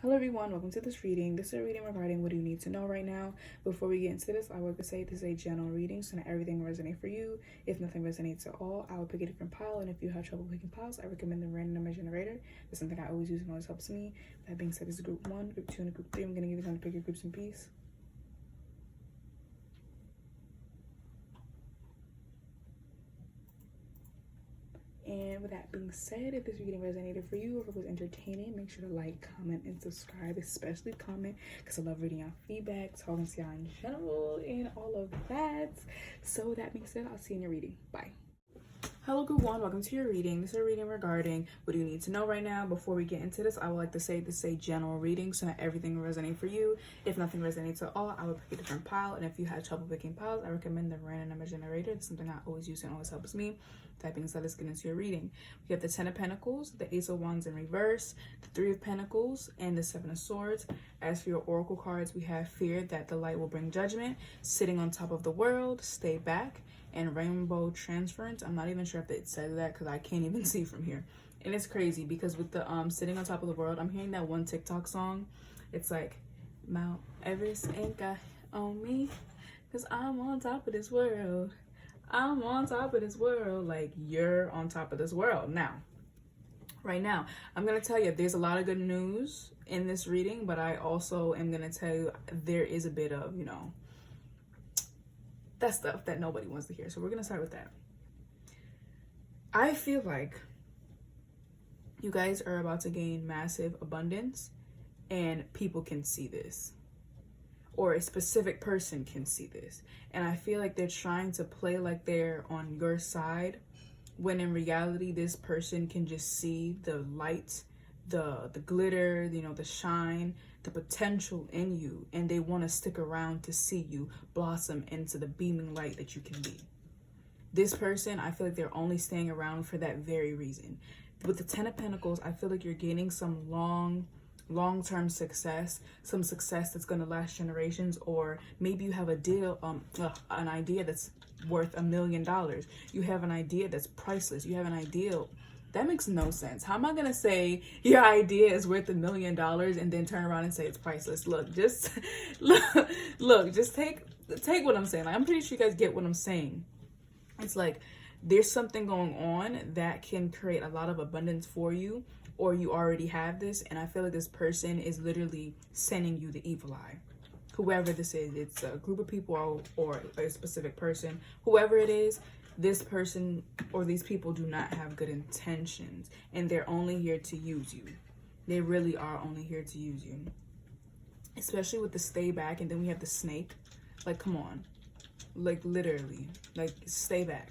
Hello everyone, welcome to this reading. This is a reading regarding what do you need to know right now. Before we get into this, I would say this is a general reading, so not everything will resonate for you. If nothing resonates at all, I will pick a different pile, and if you have trouble picking piles, I recommend the random number generator. That's something I always use and always helps me. That being said, this is group 1, group 2, and group 3. I'm going to give you time to pick your groups in peace. And with that being said, if this reading resonated for you or if it was entertaining, make sure to like, comment, and subscribe, especially comment, because I love reading y'all feedback, talking to y'all in general, and all of that. So with that being said, I'll see you in your reading. Bye. Hello group 1, welcome to your reading. This is a reading regarding what do you need to know right now. Before we get into this, I would like to say this is a general reading, so not everything will resonate for you. If nothing resonates at all, I will pick a different pile, and if you have trouble picking piles, I recommend the random number generator. It's something I always use and always helps me. That being said, let's get into your reading. We have the 10 of Pentacles, the Ace of Wands in reverse, the 3 of Pentacles, and the 7 of Swords. As for your oracle cards, we have Fear that the light will bring judgment, Sitting on top of the world, Stay back, and Rainbow Transference. I'm not even sure if it said that because I can't even see from here. And it's crazy because with the Sitting on top of the world, I'm hearing that one TikTok song. It's like, Mount Everest ain't got on me because I'm on top of this world. I'm on top of this world. Like, you're on top of this world. Now, right now, I'm going to tell you there's a lot of good news in this reading, but I also am going to tell you there is a bit of, you know, that stuff that nobody wants to hear. So we're going to start with that. I feel like you guys are about to gain massive abundance and people can see this. Or a specific person can see this. And I feel like they're trying to play like they're on your side, when in reality, this person can just see the light, the glitter, you know, the shine, the potential in you. And they want to stick around to see you blossom into the beaming light that you can be. This person, I feel like they're only staying around for that very reason. With the 10 of Pentacles, I feel like you're gaining some long-term success, some success that's going to last generations, or maybe you have a deal, an idea that's worth $1 million. You have an idea that's priceless. You have an idea that makes no sense. How am I going to say your idea is worth $1 million and then turn around and say it's priceless? Look, just look, just take what I'm saying. Like, I'm pretty sure you guys get what I'm saying. It's like there's something going on that can create a lot of abundance for you, or you already have this, and I feel like this person is literally sending you the evil eye. Whoever this is, it's a group of people or a specific person, whoever it is, this person or these people do not have good intentions, and they're only here to use you. They really are only here to use you. Especially with the stay back, and then we have the snake. Like, come on. Like, literally. Like, stay back.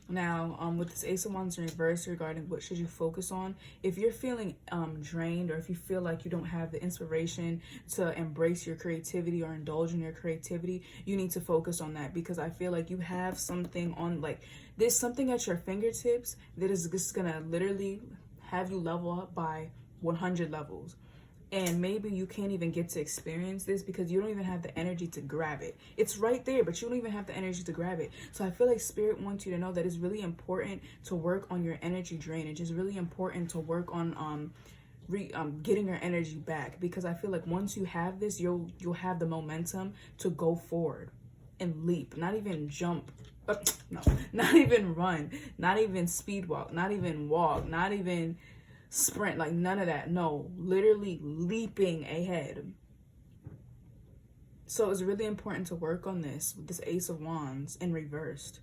Now, with this Ace of Wands in reverse regarding what should you focus on, if you're feeling drained, or if you feel like you don't have the inspiration to embrace your creativity or indulge in your creativity, you need to focus on that, because I feel like you have something on, like, there's something at your fingertips that is just gonna literally have you level up by 100 levels. And maybe you can't even get to experience this because you don't even have the energy to grab it. It's right there, but you don't even have the energy to grab it. So I feel like Spirit wants you to know that it's really important to work on your energy drainage. It's really important to work on getting your energy back, because I feel like once you have this, you'll have the momentum to go forward and leap, not even jump. No, not even run, not even speed walk, not even walk, not even sprint, like none of that. No, literally leaping ahead. So it's really important to work on this with this Ace of Wands in reversed.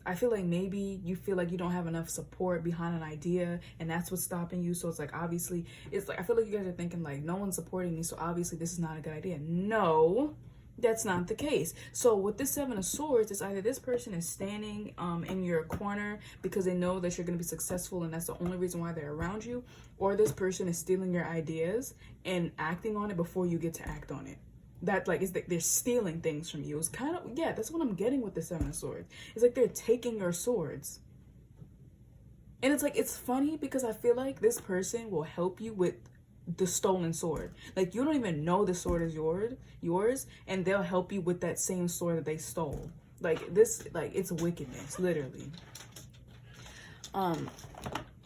I feel like maybe you feel like you don't have enough support behind an idea, and that's what's stopping you. So it's like, obviously, it's like, I feel like you guys are thinking like, no one's supporting me, so obviously this is not a good idea. No, that's not the case. So with this 7 of Swords, it's either this person is standing in your corner because they know that you're going to be successful and that's the only reason why they're around you, or this person is stealing your ideas and acting on it before you get to act on it. That, like, it's like they're stealing things from you. It's kind of, yeah, that's what I'm getting with the 7 of Swords. It's like they're taking your swords. And it's like, it's funny because I feel like this person will help you with the stolen sword. Like, you don't even know the sword is yours, and they'll help you with that same sword that they stole. Like, this, like, it's wickedness, literally.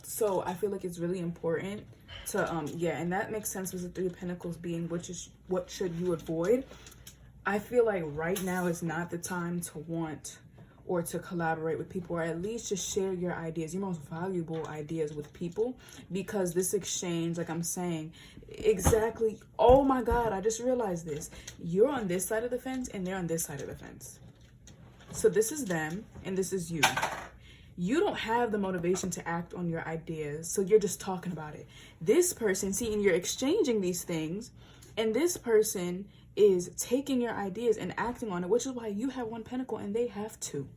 So I feel like it's really important to yeah, and that makes sense with the Three of Pentacles being which is what should you avoid. I feel like right now is not the time to want or to collaborate with people, or at least just share your ideas, your most valuable ideas with people, because this exchange, like I'm saying, exactly, oh my God, I just realized this. You're on this side of the fence and they're on this side of the fence. So this is them and this is you. You don't have the motivation to act on your ideas, so you're just talking about it. This person, see, and you're exchanging these things, and this person is taking your ideas and acting on it, which is why you have one pentacle and they have two.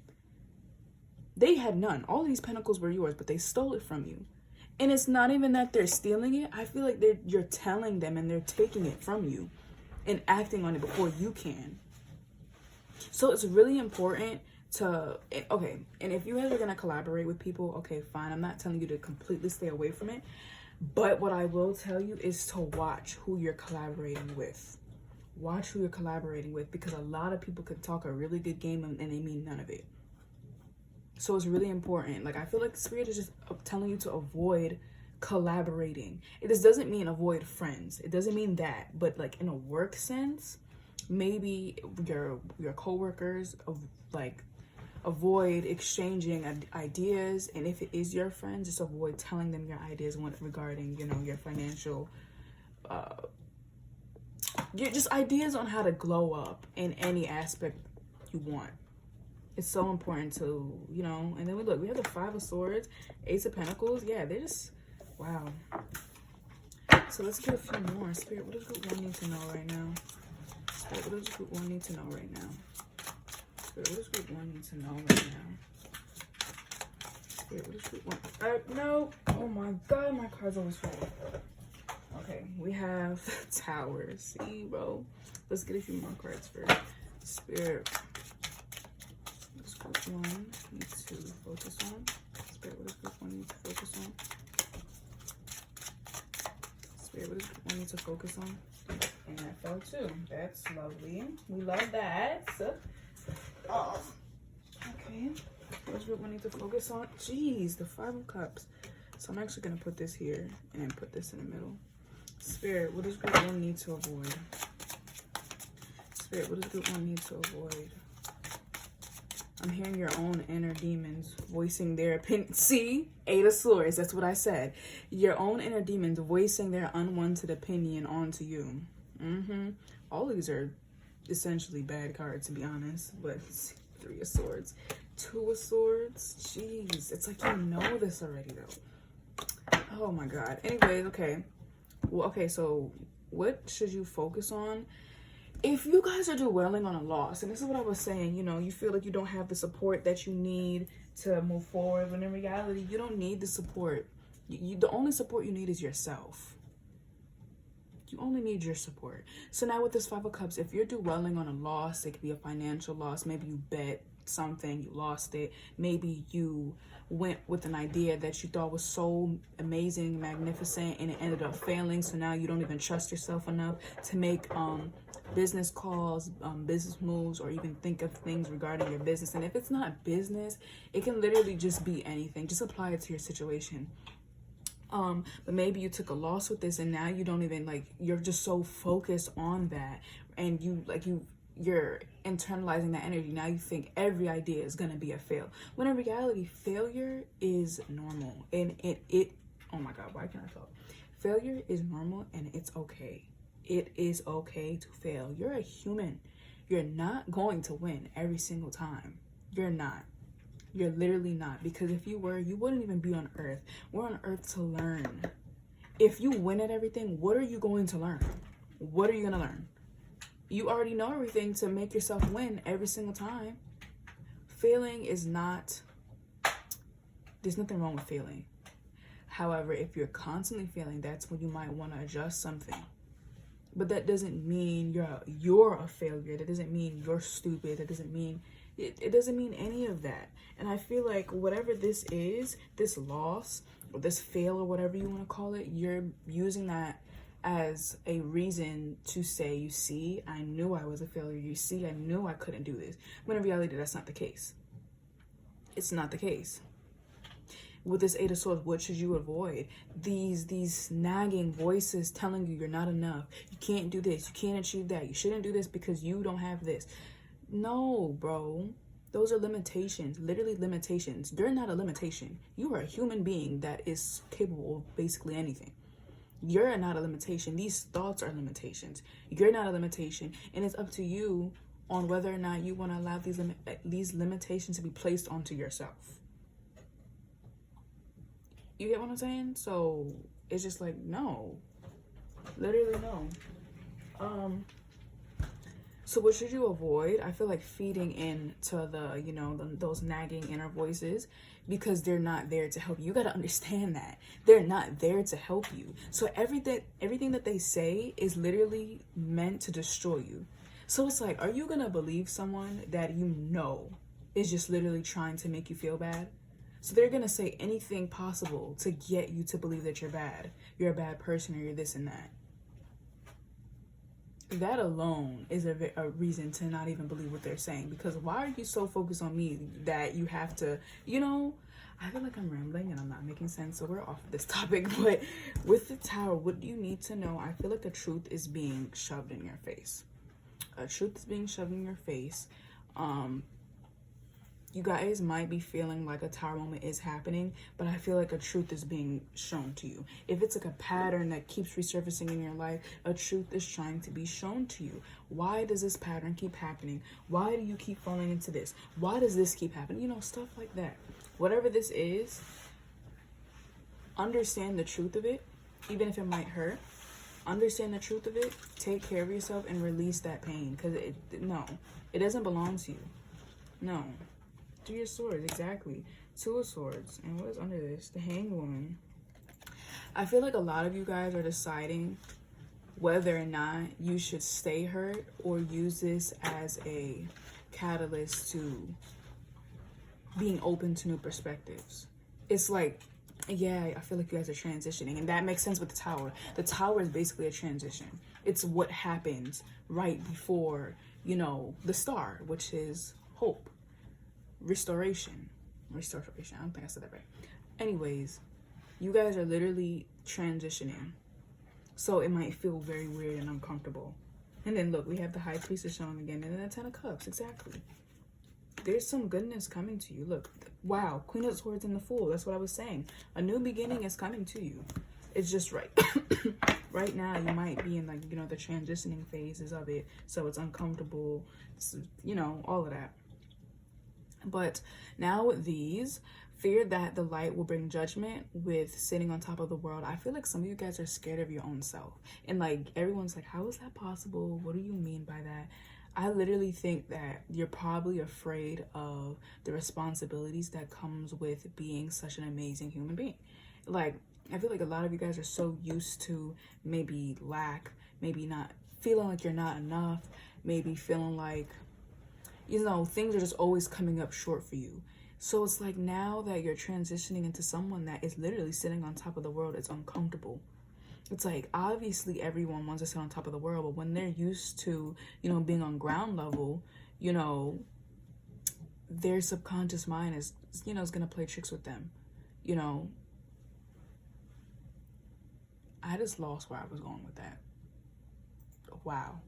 They had none. All these pentacles were yours, but they stole it from you. And it's not even that they're stealing it. I feel like you're telling them and they're taking it from you and acting on it before you can. So it's really important to, okay, and if you guys are going to collaborate with people, okay, fine. I'm not telling you to completely stay away from it. But what I will tell you is to watch who you're collaborating with. Watch who you're collaborating with, because a lot of people could talk a really good game and they mean none of it. So it's really important. Like, I feel like Spirit is just telling you to avoid collaborating. This doesn't mean avoid friends. It doesn't mean that. But like in a work sense, maybe your coworkers, like, avoid exchanging ideas. And if it is your friends, just avoid telling them your ideas regarding, you know, your financial, just ideas on how to glow up in any aspect you want. It's so important to, you know, and then we have the Five of Swords, Ace of Pentacles. Yeah, they're just, wow. So let's get a few more. Spirit, what does Group 1 need to know right now? Spirit, what does Group 1 need to know right now? Spirit, what does Group 1 need to know right now? Spirit, what does Group 1? No. Oh my God, my cards always fall. Okay, we have Towers. See, bro? Let's get a few more cards for Spirit. Group 1 needs to focus on. Spirit, what does Group 1 need to focus on? Spirit, what does Group 1 need to focus on? And that fell too. That's lovely. We love that. Okay. What does Group 1 need to focus on? Jeez, the Five of Cups. So I'm actually going to put this here and then put this in the middle. Spirit, what does Group 1 need to avoid? Spirit, what does Group 1 need to avoid? I'm hearing your own inner demons voicing their opinion. See? Eight of Swords. That's what I said. Your own inner demons voicing their unwanted opinion onto you. All of these are essentially bad cards, to be honest. But Three of Swords. Two of Swords. Jeez. It's like you know this already, though. Oh, my God. Anyways, okay. Well, okay, so what should you focus on? If you guys are dwelling on a loss, and this is what I was saying, you know, you feel like you don't have the support that you need to move forward, when in reality, you don't need the support. The only support you need is yourself. You only need your support. So now with this Five of Cups, if you're dwelling on a loss, it could be a financial loss. Maybe you bet something, you lost it. Maybe you went with an idea that you thought was so amazing, magnificent, and it ended up failing. So now you don't even trust yourself enough to make business calls, business moves, or even think of things regarding your business. And if it's not business, it can literally just be anything. Just apply it to your situation. But maybe you took a loss with this and now you don't even, like, you're just so focused on that, and you're internalizing that energy. Now you think every idea is gonna be a fail, when in reality failure is normal. And it oh my God, why can't I talk? Failure is normal and it's okay. It is okay to fail. You're a human. You're not going to win every single time. You're not. You're literally not. Because if you were, you wouldn't even be on Earth. We're on Earth to learn. If you win at everything, what are you going to learn? What are you going to learn? You already know everything to make yourself win every single time. Failing is not, there's nothing wrong with failing. However, if you're constantly failing, that's when you might want to adjust something. But that doesn't mean you're a failure. That doesn't mean you're stupid. That doesn't mean, it doesn't mean any of that. And I feel like whatever this is, this loss, or this fail, or whatever you want to call it, you're using that as a reason to say, you see, I knew I was a failure. You see, I knew I couldn't do this. When in reality, that's not the case. It's not the case. With this Eight of Swords, what should you avoid? These nagging voices telling you you're not enough. You can't do this. You can't achieve that. You shouldn't do this because you don't have this. No, bro. Those are limitations. Literally limitations. You're not a limitation. You are a human being that is capable of basically anything. You're not a limitation. These thoughts are limitations. You're not a limitation. And it's up to you on whether or not you want to allow these limitations to be placed onto yourself. You get what I'm saying? So it's just like, no. Literally no. So what should you avoid? I feel like feeding into the, you know, those nagging inner voices, because they're not there to help you. You got to understand that. They're not there to help you. So everything that they say is literally meant to destroy you. So it's like, are you going to believe someone that you know is just literally trying to make you feel bad? So they're going to say anything possible to get you to believe that you're bad. You're a bad person, or you're this and that. That alone is a reason to not even believe what they're saying. Because why are you so focused on me that you have to, you know, I feel like I'm rambling and I'm not making sense. So we're off of this topic. But with the Tower, what do you need to know? I feel like the truth is being shoved in your face. Truth is being shoved in your face. You guys might be feeling like a Tower moment is happening, but I feel like a truth is being shown to you. If it's like a pattern that keeps resurfacing in your life, a truth is trying to be shown to you. Why does this pattern keep happening? Why do you keep falling into this? Why does this keep happening? You know, stuff like that. Whatever this is, understand the truth of it, even if it might hurt. Understand the truth of it, take care of yourself, and release that pain. Because it doesn't belong to you. No. Two your swords, exactly. Two of Swords. And what is under this? The Hanged Woman. I feel like a lot of you guys are deciding whether or not you should stay hurt or use this as a catalyst to being open to new perspectives. It's like, yeah, I feel like you guys are transitioning, and that makes sense with the Tower. The Tower is basically a transition. It's what happens right before, you know, the Star, which is hope. Restoration. I don't think I said that right. Anyways, you guys are literally transitioning. So it might feel very weird and uncomfortable. And then look, we have the High Priestess showing again, and then the Ten of Cups. Exactly. There's some goodness coming to you. Look, wow, Queen of Swords and the Fool. That's what I was saying. A new beginning is coming to you. It's just right. Right now, you might be in, like, you know, the transitioning phases of it. So it's uncomfortable. It's, you know, all of that. But now with these, fear that the light will bring judgment with sitting on top of the world. I feel like some of you guys are scared of your own self. And like, everyone's like, how is that possible? What do you mean by that? I literally think that you're probably afraid of the responsibilities that comes with being such an amazing human being. Like, I feel like a lot of you guys are so used to maybe lack, maybe not feeling like you're not enough, maybe feeling like, you know, things are just always coming up short for you. So it's like, now that you're transitioning into someone that is literally sitting on top of the world, it's uncomfortable. It's like, obviously everyone wants to sit on top of the world, but when they're used to, you know, being on ground level, you know, their subconscious mind is, you know, is going to play tricks with them. You know, I just lost where I was going with that. Wow.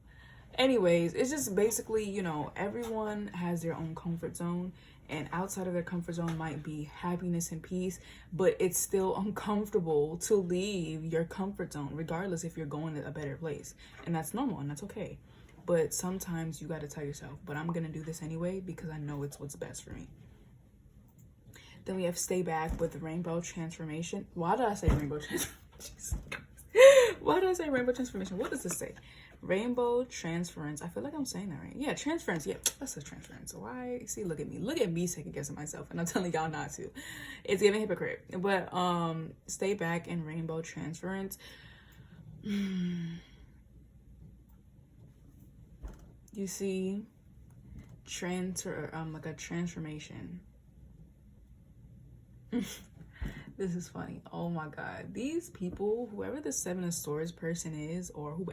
Anyways, it's just basically, you know, everyone has their own comfort zone, and outside of their comfort zone might be happiness and peace, but it's still uncomfortable to leave your comfort zone, regardless if you're going to a better place. And that's normal, and that's okay. But sometimes you got to tell yourself, but I'm going to do this anyway because I know it's what's best for me. Then we have Stay Back with Rainbow Transformation. Why did I say Rainbow Transformation? Why did I say Rainbow Transformation? What does this say? Rainbow Transference. I feel like I'm saying that right. Yeah, transference. Yeah, that's a transference. Why? See, look at me. Look at me second guessing myself, and I'm telling y'all not to. It's giving hypocrite. But Stay Back and Rainbow Transference. You see, like a transformation. This is funny. Oh my god, these people, whoever the Seven of Swords person is, or who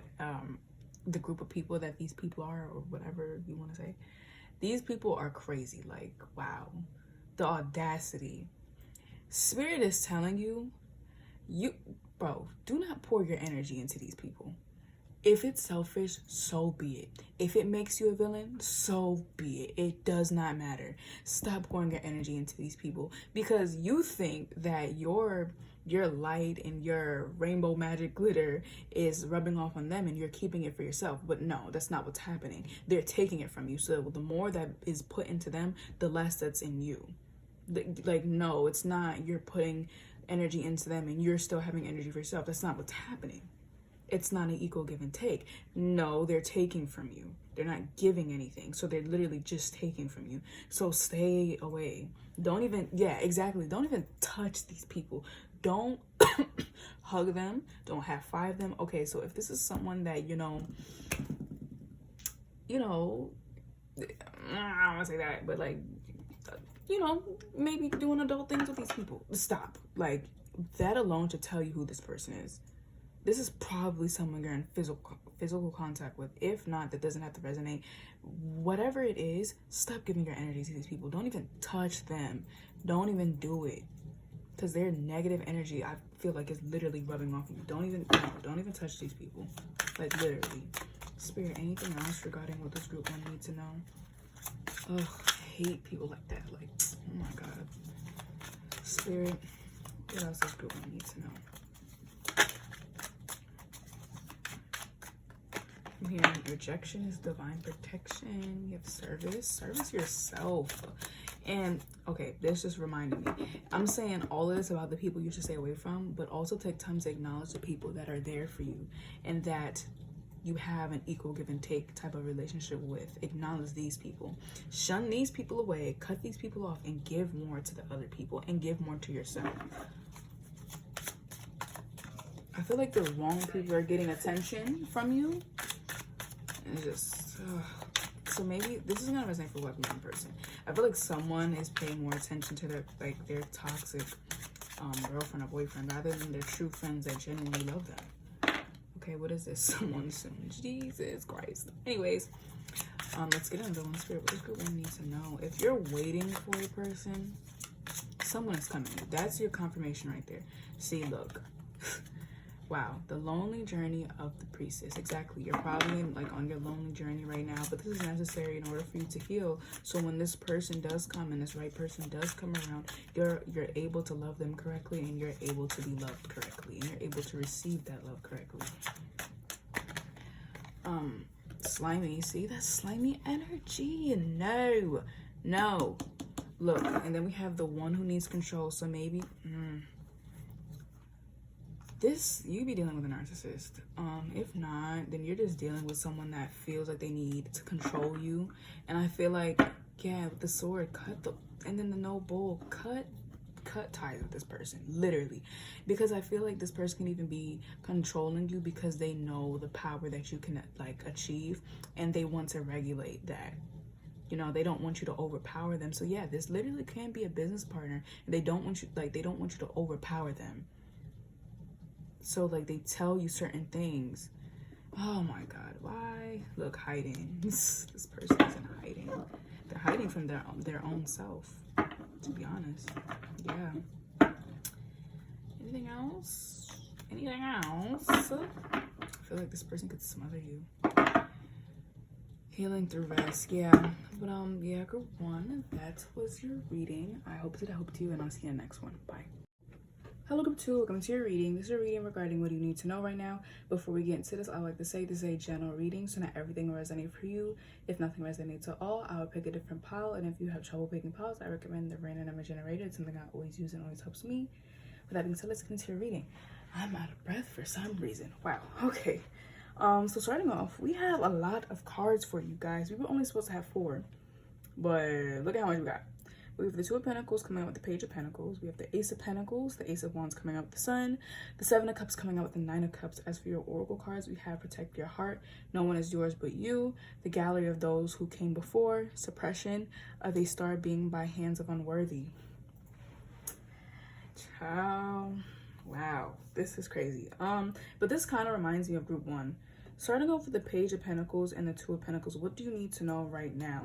the group of people that these people are, or whatever you want to say, these people are crazy. Like, wow, the audacity. Spirit is telling you, bro, do not pour your energy into these people. If it's selfish, so be it. If it makes you a villain, so be it. It does not matter. Stop pouring your energy into these people because you think that your light and your rainbow magic glitter is rubbing off on them and you're keeping it for yourself. But no, that's not what's happening. They're taking it from you. So the more that is put into them, the less that's in you. Like, no, it's not. You're putting energy into them and you're still having energy for yourself. That's not what's happening. It's not an equal give and take. No, they're taking from you. They're not giving anything. So they're literally just taking from you. So stay away. Don't even, yeah, exactly. Don't even touch these people. Don't hug them. Don't high five them. Okay, so if this is someone that, I don't want to say that, but like, maybe doing adult things with these people. Stop. Like, that alone should tell you who this person is. This is probably someone you're in physical contact with. If not, that doesn't have to resonate. Whatever it is, stop giving your energy to these people. Don't even touch them. Don't even do it. Because their negative energy, I feel like, is literally rubbing off of you. Don't even touch these people. Like, literally. Spirit, anything else regarding what this group one needs to know? Ugh, I hate people like that. Like, oh my God. Spirit, what else this group one needs to know? I'm hearing rejection is divine protection. You have service yourself. And okay, this just reminded me. I'm saying all of this about the people you should stay away from, but also take time to acknowledge the people that are there for you and that you have an equal give and take type of relationship with. Acknowledge these people. Shun these people away, cut these people off, and give more to the other people and give more to yourself. I feel like the wrong people are getting attention from you. And just, so maybe this is gonna resonate for one person. I feel like someone is paying more attention to their toxic girlfriend or boyfriend rather than their true friends that genuinely love them. Okay, what is this? Someone soon. Jesus Christ. Anyways, let's get into the one. Spirit. What does group one need to know? If you're waiting for a person, someone is coming. That's your confirmation right there. See, look. Wow, the lonely journey of the priestess. Exactly. You're probably on your lonely journey right now, but this is necessary in order for you to heal. So when this person does come and this right person does come around, you're able to love them correctly and you're able to be loved correctly and you're able to receive that love correctly. Slimy. See, that's slimy energy. No. Look, and then we have the one who needs control. So maybe you be dealing with a narcissist. If not, then you're just dealing with someone that feels like they need to control you. And I feel like, yeah, with the sword, and then the no bull, cut ties with this person, literally. Because I feel like this person can even be controlling you because they know the power that you can achieve and they want to regulate that. They don't want you to overpower them. So yeah, this literally can be a business partner. They don't want you to overpower them. So they tell you certain things. Oh my God, why? Look, hiding. This person is in hiding. They're hiding from their own self, to be honest. Yeah. Anything else? I feel like this person could smother you. Healing through rest, yeah. But yeah, group one, that was your reading. I hope it helped you, and I'll see you in the next one. Bye. Hello group 2, welcome to your reading. This is a reading regarding what you need to know right now. Before we get into this, I like to say this is a general reading, so not everything will resonate for you. If nothing resonates at all, I will pick a different pile, and if you have trouble picking piles, I recommend the random number generator. It's something I always use and always helps me. With that being said, let's get into your reading. I'm out of breath for some reason. Wow, okay. So starting off, we have a lot of cards for you guys. We were only supposed to have 4, but look at how much we got. We have the 2 of Pentacles coming out with the Page of Pentacles. We have the Ace of Pentacles, the Ace of Wands coming out with the Sun, the 7 of Cups coming out with the 9 of Cups. As for your Oracle cards, we have Protect Your Heart, No One Is Yours But You, the Gallery of Those Who Came Before, Suppression of a Star Being by Hands of Unworthy. Ciao. Wow, this is crazy. But this kind of reminds me of group 1. Starting off with the Page of Pentacles and the 2 of Pentacles, what do you need to know right now?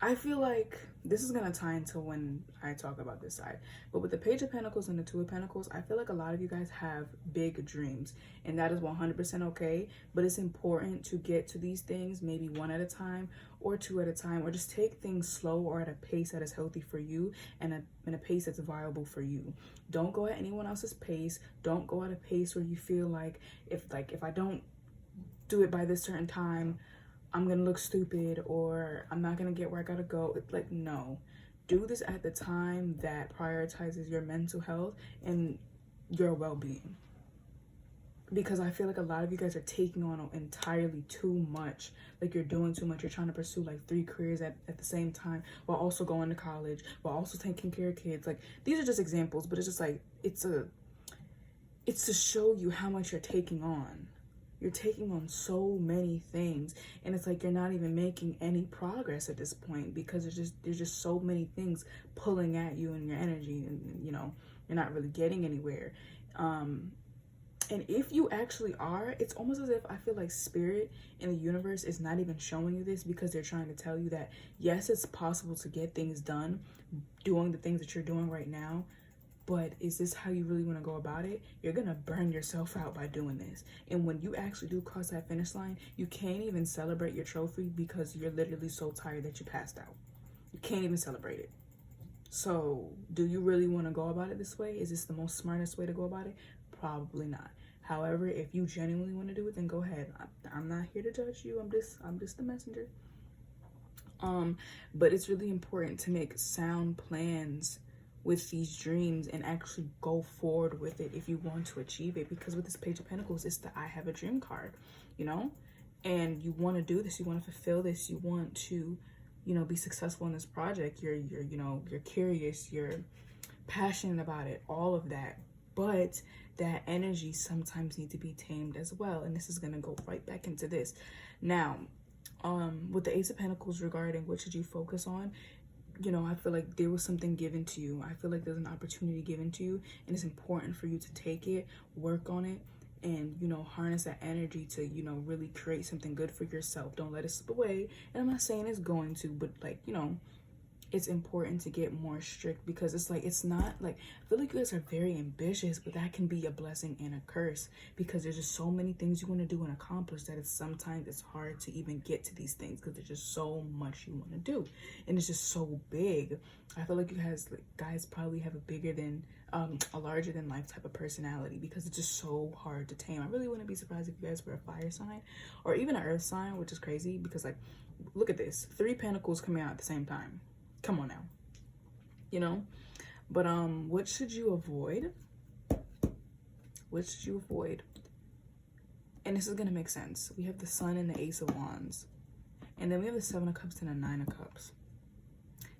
I feel like this is gonna tie into when I talk about this side, but with the Page of Pentacles and the Two of Pentacles, I feel like a lot of you guys have big dreams, and that is 100% okay. But it's important to get to these things maybe one at a time or two at a time, or just take things slow or at a pace that is healthy for you, and a pace that's viable for you. Don't go at anyone else's pace. Don't go at a pace where you feel like if I don't do it by this certain time, I'm gonna look stupid, or I'm not gonna get where I gotta go. Like, no. Do this at the time that prioritizes your mental health and your well-being. Because I feel like a lot of you guys are taking on entirely too much. Like, you're doing too much. You're trying to pursue like 3 careers at the same time, while also going to college, while also taking care of kids. Like, these are just examples, but it's just like, it's to show you how much you're taking on. You're taking on so many things, and it's like you're not even making any progress at this point, because there's just so many things pulling at you and your energy, and you know, you're not really getting anywhere. And if you actually are, it's almost as if I feel like spirit in the universe is not even showing you this, because they're trying to tell you that yes, it's possible to get things done doing the things that you're doing right now. But is this how you really want to go about it? You're going to burn yourself out by doing this. And when you actually do cross that finish line, you can't even celebrate your trophy, because you're literally so tired that you passed out. You can't even celebrate it. So do you really want to go about it this way? Is this the most smartest way to go about it? Probably not. However, if you genuinely want to do it, then go ahead. I'm not here to judge you. I'm just the messenger. But it's really important to make sound plans with these dreams and actually go forward with it if you want to achieve it. Because with this Page of Pentacles, it's the I have a dream card, you know, and you want to do this, you want to fulfill this, you want to, you know, be successful in this project. You're you know, you're curious, you're passionate about it, all of that. But that energy sometimes need to be tamed as well, and this is going to go right back into this now. With the Ace of Pentacles, regarding what should you focus on, you know, I feel like there was something given to you. I feel like there's an opportunity given to you, and it's important for you to take it, work on it, and, you know, harness that energy to, you know, really create something good for yourself. Don't let it slip away. And I'm not saying it's going to, but like, you know, it's important to get more strict, because it's like, it's not like, I feel like you guys are very ambitious, but that can be a blessing and a curse, because there's just so many things you want to do and accomplish that sometimes it's hard to even get to these things, because there's just so much you want to do, and it's just so big. I feel like you guys probably have a larger than life type of personality, because it's just so hard to tame. I really wouldn't be surprised if you guys were a fire sign or even an earth sign, which is crazy, because like, look at this, 3 pentacles coming out at the same time. Come on now, you know. But what should you avoid? What should you avoid? And this is gonna make sense. We have the Sun and the Ace of Wands, and then we have the 7 of Cups and the 9 of Cups.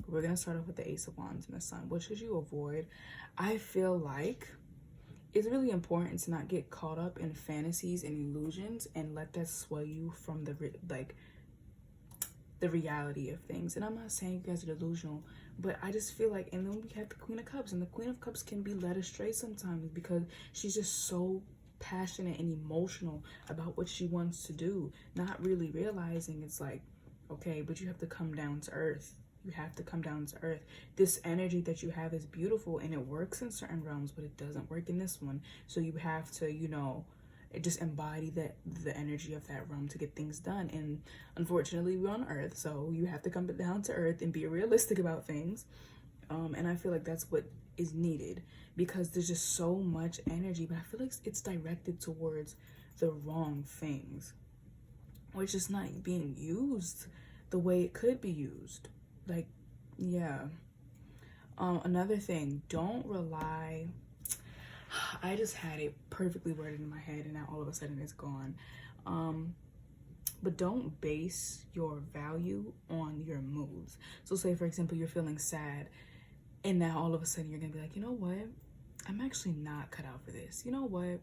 But we're gonna start off with the Ace of Wands and the Sun. What should you avoid? I feel like it's really important to not get caught up in fantasies and illusions and let that sway you from the reality of things. And I'm not saying you guys are delusional, but I just feel like, and then we have the Queen of Cups, and the Queen of Cups can be led astray sometimes, because she's just so passionate and emotional about what she wants to do, not really realizing it's like, okay, but you have to come down to earth. You have to come down to earth. This energy that you have is beautiful, and it works in certain realms, but it doesn't work in this one. So you have to, you know, just embody the energy of that realm to get things done. And unfortunately, we're on earth, so you have to come down to earth and be realistic about things. And I feel like that's what is needed, because there's just so much energy, but I feel like it's directed towards the wrong things, or it's just not being used the way it could be used. Like, yeah. Another thing, don't rely, I just had it perfectly worded in my head, and now all of a sudden it's gone. But don't base your value on your moods. So say, for example, you're feeling sad, and now all of a sudden you're gonna be like, you know what? I'm actually not cut out for this. You know what?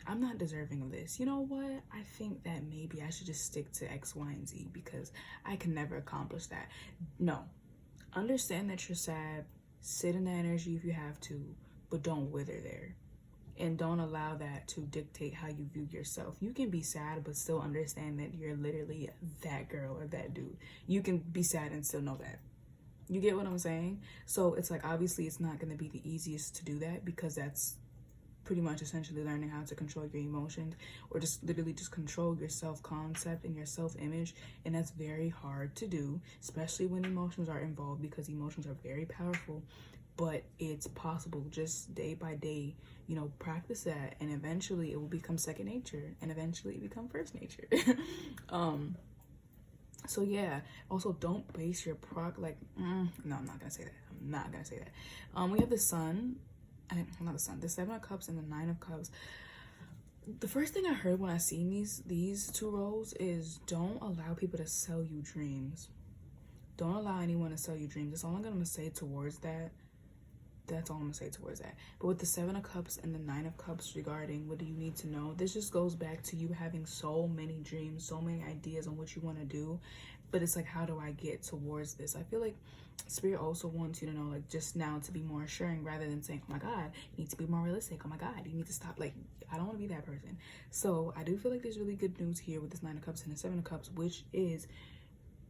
I'm not deserving of this. You know what? I think that maybe I should just stick to X, Y, and Z, because I can never accomplish that. No. Understand that you're sad. Sit in the energy if you have to, but don't wither there. And don't allow that to dictate how you view yourself. You can be sad, but still understand that you're literally that girl or that dude. You can be sad and still know that. You get what I'm saying? So it's like, obviously it's not going to be the easiest to do that, because that's pretty much essentially learning how to control your emotions, or just literally just control your self-concept and your self-image. And that's very hard to do, especially when emotions are involved, because emotions are very powerful. But it's possible. Just day by day, you know, practice that, and eventually it will become second nature, and eventually it become first nature. So yeah, also don't base your no, I'm not gonna say that. I'm not gonna say that. We have the sun, not the sun, the 7 of Cups and the 9 of Cups. The first thing I heard when I seen these two roles is, don't allow people to sell you dreams. Don't allow anyone to sell you dreams. That's all I'm gonna say towards that. That's all I'm gonna say towards that. But with the 7 of Cups and the 9 of Cups regarding what do you need to know, this just goes back to you having so many dreams, so many ideas on what you want to do. But it's like, how do I get towards this? I feel like Spirit also wants you to know, like, just now to be more assuring, rather than saying, oh my God, you need to be more realistic. Oh my God, you need to stop. Like, I don't want to be that person. So I do feel like there's really good news here with this 9 of Cups and the 7 of Cups, which is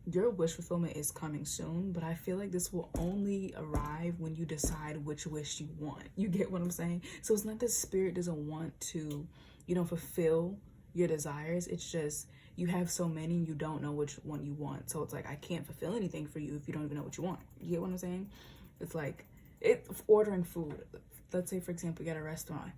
your wish fulfillment is coming soon. But I feel like this will only arrive when you decide which wish you want. You get what I'm saying? So it's not that Spirit doesn't want to, you know, fulfill your desires. It's just you have so many, you don't know which one you want. So it's like, I can't fulfill anything for you if you don't even know what you want. You get what I'm saying? It's like ordering food. Let's say, for example, you got a restaurant.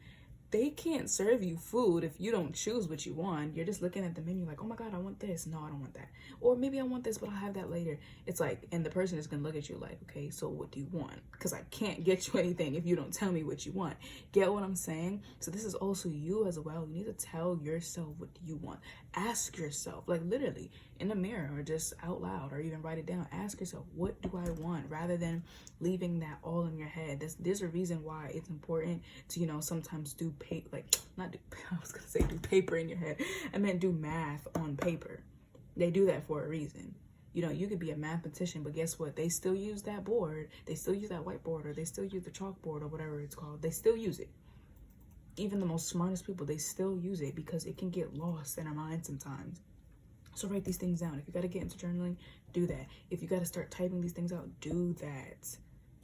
They can't serve you food if you don't choose what you want. You're just looking at the menu like, oh my God, I want this. No, I don't want that. Or maybe I want this, but I'll have that later. It's like, and the person is going to look at you like, okay, so what do you want? Because I can't get you anything if you don't tell me what you want. Get what I'm saying? So this is also you as well. You need to tell yourself what you want. Ask yourself, like literally in the mirror, or just out loud, or even write it down. Ask yourself, what do I want? Rather than leaving that all in your head. There's a reason why it's important to, you know, sometimes do I was gonna say do paper in your head. I meant do math on paper. They do that for a reason. You know, you could be a mathematician, but guess what? They still use that board. They still use that whiteboard, or they still use the chalkboard, or whatever it's called. They still use it. Even the most smartest people, they still use it, because it can get lost in our minds sometimes. So write these things down. If you got to get into journaling, do that. If you got to start typing these things out, do that.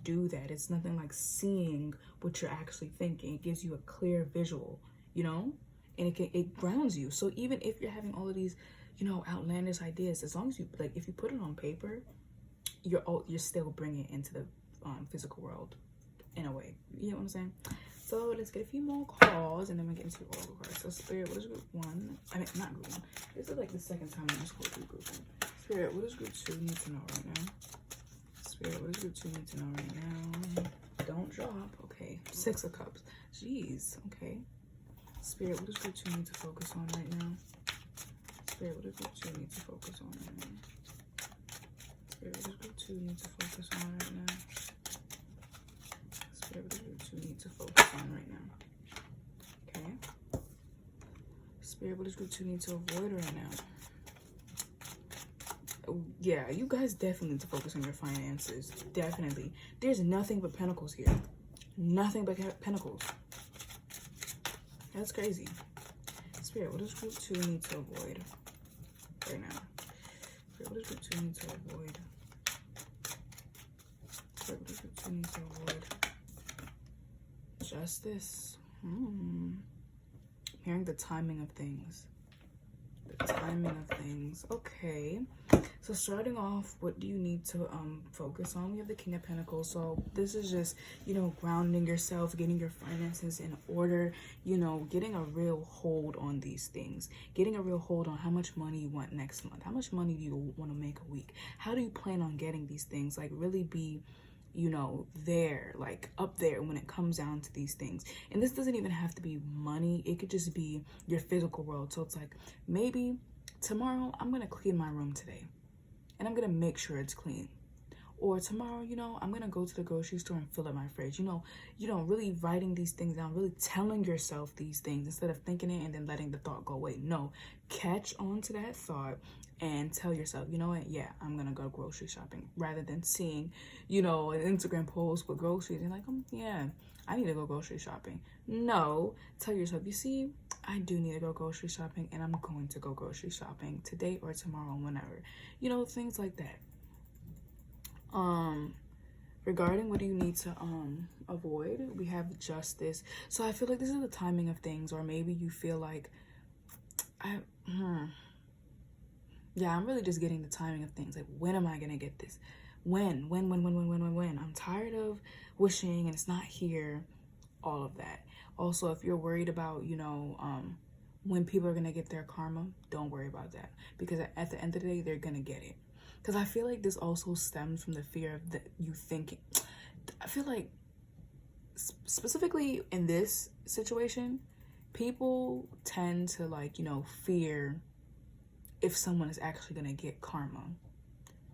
Do that. It's nothing like seeing what you're actually thinking. It gives you a clear visual, you know, and it grounds you. So even if you're having all of these, you know, outlandish ideas, as long as you, like, if you put it on paper, you're still bringing it into the physical world in a way. You know what I'm saying? So let's get a few more calls, and then we'll get into Oracle cards. So Spirit, what is group 1? I mean, not group 1. This is like the second time I'm just going through group 1. Spirit, what does group 2 need to know right now? Spirit, what does group 2 need to know right now? Don't drop. Okay. 6 of Cups. Jeez. Okay. Spirit, what does group 2 need to focus on right now? Spirit, what does group 2 need to focus on right now? Spirit, what does group 2 need to focus on right now? Spirit, what does group 2 need to focus on right now? Okay. Spirit, what does group 2 need to avoid right now? Yeah, you guys definitely need to focus on your finances. Definitely. There's nothing but pentacles here. Nothing but pentacles. That's crazy. Spirit, what does group 2 need to avoid right now? Spirit, what does group 2 need to avoid? Spirit, what does group 2 need to avoid? Justice. Hearing the timing of things. The timing of things. Okay. So starting off, what do you need to focus on? We have the King of Pentacles. So this is just, you know, grounding yourself, getting your finances in order, you know, getting a real hold on these things, getting a real hold on how much money you want next month. How much money do you want to make a week? How do you plan on getting these things? Like really be, you know, there, like up there when it comes down to these things. And this doesn't even have to be money. It could just be your physical world. So it's like, maybe tomorrow I'm going to clean my room today, and I'm going to make sure it's clean. Or tomorrow, you know, I'm going to go to the grocery store and fill up my fridge. You know, really writing these things down, really telling yourself these things instead of thinking it and then letting the thought go away. No, catch on to that thought and tell yourself, you know what? Yeah, I'm going to go grocery shopping, rather than seeing, you know, an Instagram post with groceries and like, yeah, I need to go grocery shopping. No, tell yourself, you see, I do need to go grocery shopping, and I'm going to go grocery shopping today or tomorrow, whenever. You know, things like that. Regarding what do you need to avoid, we have justice. So I feel like this is the timing of things, or maybe you feel like yeah, I'm really just getting the timing of things. Like, when am I gonna get this? When? I'm tired of wishing and it's not here. All of that. Also, if you're worried about, you know, when people are gonna get their karma, don't worry about that, because at the end of the day, they're gonna get it. Because I feel like this also stems from the fear of that you thinking. I feel like specifically in this situation, people tend to, like, you know, fear if someone is actually gonna get karma.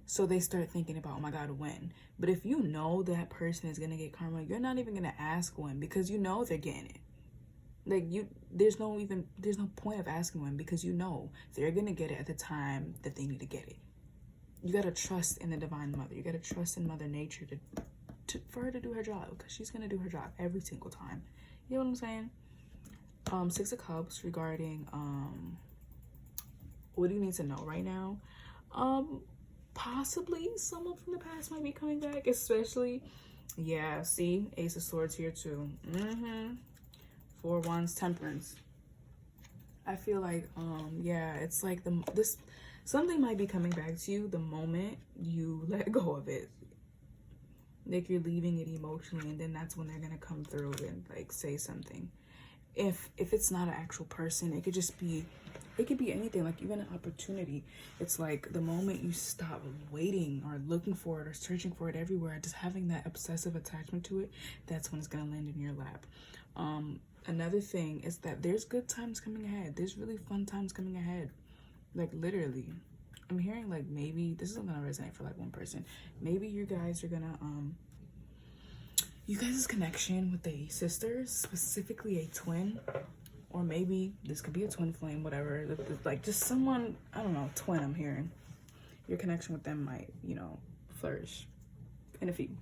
So they start thinking about, oh my God, when? But if you know that person is gonna get karma, you're not even gonna ask when, because you know they're getting it. Like, there's no point of asking when, because you know they're gonna get it at the time that they need to get it. You gotta trust in the Divine Mother. You gotta trust in Mother Nature for her to do her job, because she's gonna do her job every single time. You know what I'm saying? Six of Cups, regarding what do you need to know right now? Possibly someone from the past might be coming back, especially, yeah, see, Ace of Swords here too. Four Wands, Temperance. I feel like, yeah, it's like something might be coming back to you the moment you let go of it. Like, you're leaving it emotionally, and then that's when they're gonna come through and, like, say something. If it's not an actual person, it could just be, it could be anything, like even an opportunity. It's like the moment you stop waiting or looking for it or searching for it everywhere, just having that obsessive attachment to it, that's when it's gonna land in your lap. Another thing is that there's good times coming ahead. There's really fun times coming ahead. Like, literally. I'm hearing, like, maybe this isn't gonna resonate for like one person. Maybe you guys are gonna you guys' connection with a sister, specifically a twin, or maybe this could be a twin flame, whatever, like just someone, I don't know, twin. I'm hearing your connection with them might, you know, flourish in a few.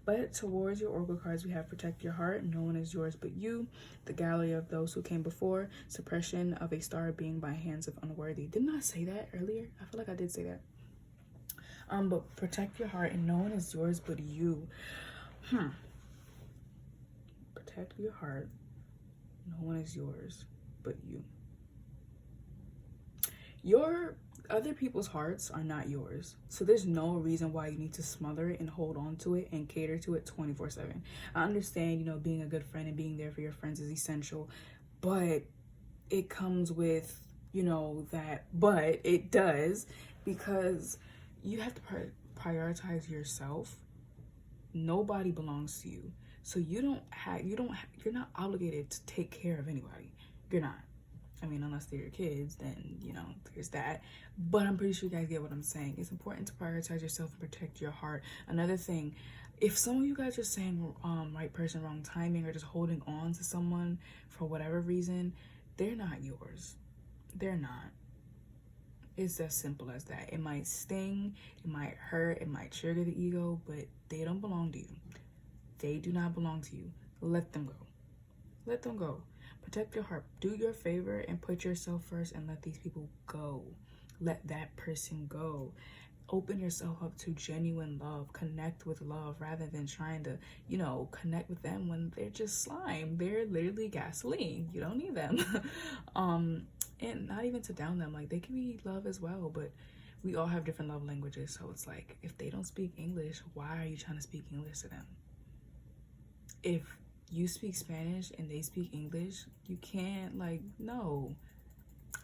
But towards your oracle cards, we have protect your heart, no one is yours but you, the gallery of those who came before, suppression of a star being by hands of unworthy. Didn't I say that earlier? I feel like I did say that. But protect your heart, and no one is yours but you. Protect your heart, no one is yours but you. Your other people's hearts are not yours, so there's no reason why you need to smother it and hold on to it and cater to it 24/7. I understand, you know, being a good friend and being there for your friends is essential, but it comes with, you know, but it does, because you have to prioritize yourself. Nobody belongs to you, so you're not obligated to take care of anybody. You're not. I mean, unless they're your kids, then, you know, there's that. But I'm pretty sure you guys get what I'm saying. It's important to prioritize yourself and protect your heart. Another thing, if some of you guys are saying right person, wrong timing, or just holding on to someone for whatever reason, they're not yours. They're not. It's as simple as that. It might sting, it might hurt, it might trigger the ego, but they don't belong to you. They do not belong to you. Let them go. Let them go. Protect your heart. Do your favor and put yourself first, and let these people go. Let that person go. Open yourself up to genuine love. Connect with love rather than trying to, you know, connect with them when they're just slime. They're literally gasoline. You don't need them. And not even to down them. Like, they can be love as well, but we all have different love languages. So it's like, if they don't speak English, why are you trying to speak English to them? If you speak Spanish and they speak English, you can't, like, no.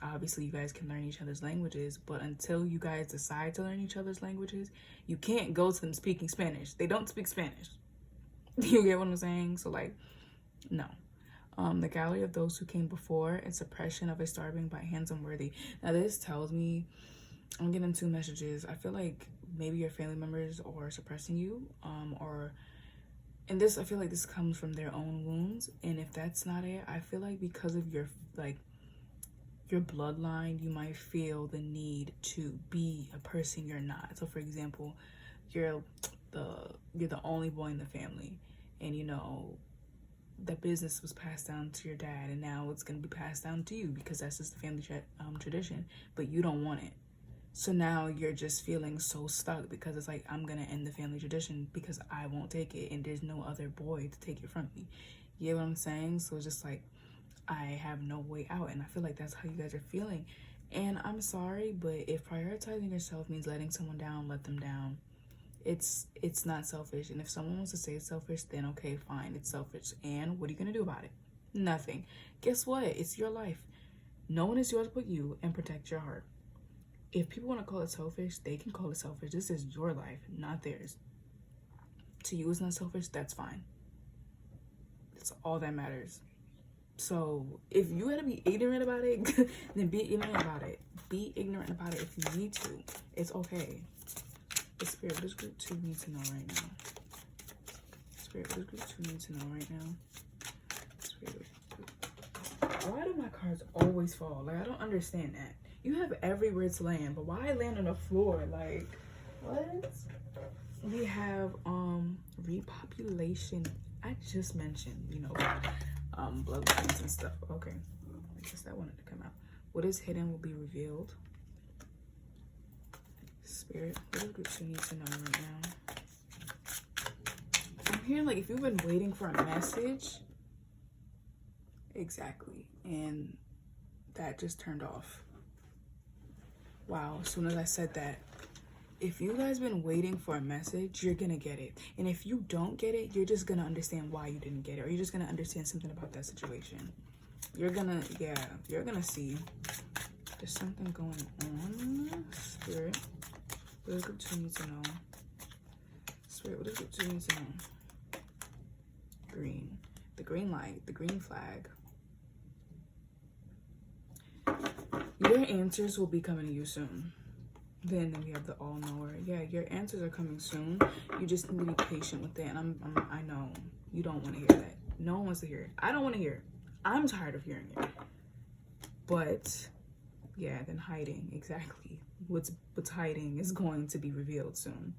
Obviously, you guys can learn each other's languages, but until you guys decide to learn each other's languages, you can't go to them speaking Spanish. They don't speak Spanish. You get what I'm saying? So, like, no. The gallery of those who came before, and suppression of a star being by hands unworthy. Now, this tells me, I'm getting two messages. I feel like maybe your family members are suppressing you, and this, I feel like this comes from their own wounds. And if that's not it, I feel like because of your bloodline, you might feel the need to be a person you're not. So for example, you're the only boy in the family, and, you know, the business was passed down to your dad, and now it's going to be passed down to you because that's just the family tradition, but you don't want it. So now you're just feeling so stuck because it's like, I'm going to end the family tradition because I won't take it, and there's no other boy to take it from me. You get what I'm saying? So it's just like, I have no way out, and I feel like that's how you guys are feeling. And I'm sorry, but if prioritizing yourself means letting someone down, let them down. It's not selfish. And if someone wants to say it's selfish, then okay, fine, it's selfish. And what are you going to do about it? Nothing. Guess what? It's your life. No one is yours but you, and protect your heart. If people want to call it selfish, they can call it selfish. This is your life, not theirs. To you, it's not selfish. That's fine. That's all that matters. So if you gotta be ignorant about it, then be ignorant about it. Be ignorant about it if you need to. It's okay. The Spirit, what does group 2 need to know right now? Spirit, what does group 2 need to know right now? Spirit, why do my cards always fall? Like, I don't understand that. You have everywhere to land, but why land on the floor? Like, what? We have repopulation. I just mentioned, you know, bloodlines and stuff. Okay, I guess that wanted to come out. What is hidden will be revealed. Spirit, what does group 2 need to know right now? I'm hearing like if you've been waiting for a message, exactly, and that just turned off. Wow, as soon as I said that, if you guys been waiting for a message, you're gonna get it. And if you don't get it, you're just gonna understand why you didn't get it, or you're just gonna understand something about that situation. You're gonna see there's something going on. Spirit, what does group 2 need to know? Spirit, what does group 2 need to know? Green, the green light, the green flag. Your answers will be coming to you soon. Then we have the all-knower. Yeah, your answers are coming soon. You just need to be patient with it. And I know you don't want to hear that. No one wants to hear it. I don't want to hear it. I'm tired of hearing it. But yeah, then hiding, exactly. What's hiding is going to be revealed soon.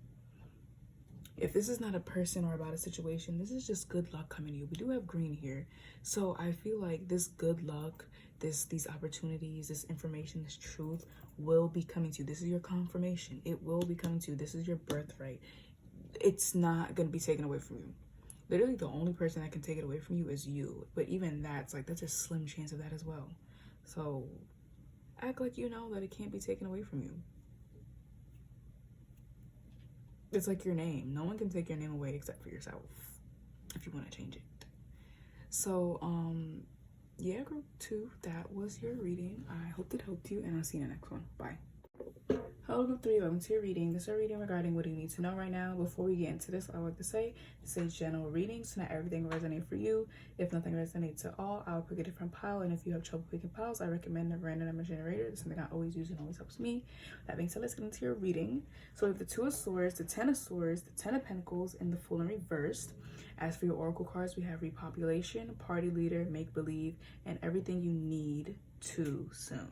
If this is not a person or about a situation, this is just good luck coming to you. We do have green here. So I feel like this good luck, these opportunities, this information, this truth will be coming to you. This is your confirmation. It will be coming to you. This is your birthright. It's not going to be taken away from you. Literally, the only person that can take it away from you is you. But even that's a slim chance of that as well. So act like you know that it can't be taken away from you. It's like your name. No one can take your name away except for yourself if you want to change it. So, yeah, group 2, that was your reading. I hope it helped you, and I'll see you in the next one. Bye. Hello, group 3, welcome to your reading. This is a reading regarding what you need to know right now. Before we get into this, I would like to say this is general readings. Not everything will resonate for you. If nothing resonates at all, I'll pick a different pile. And if you have trouble picking piles, I recommend a random number generator. It's something I always use and always helps me. That being said, let's get into your reading. So we have the 2 of Swords, the 10 of Swords, the 10 of Pentacles, and the Fool in reversed. As for your oracle cards, we have repopulation, party leader, make believe, and everything you need too soon.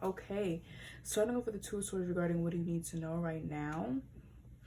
Okay, starting off with the 2 of Swords regarding what you need to know right now.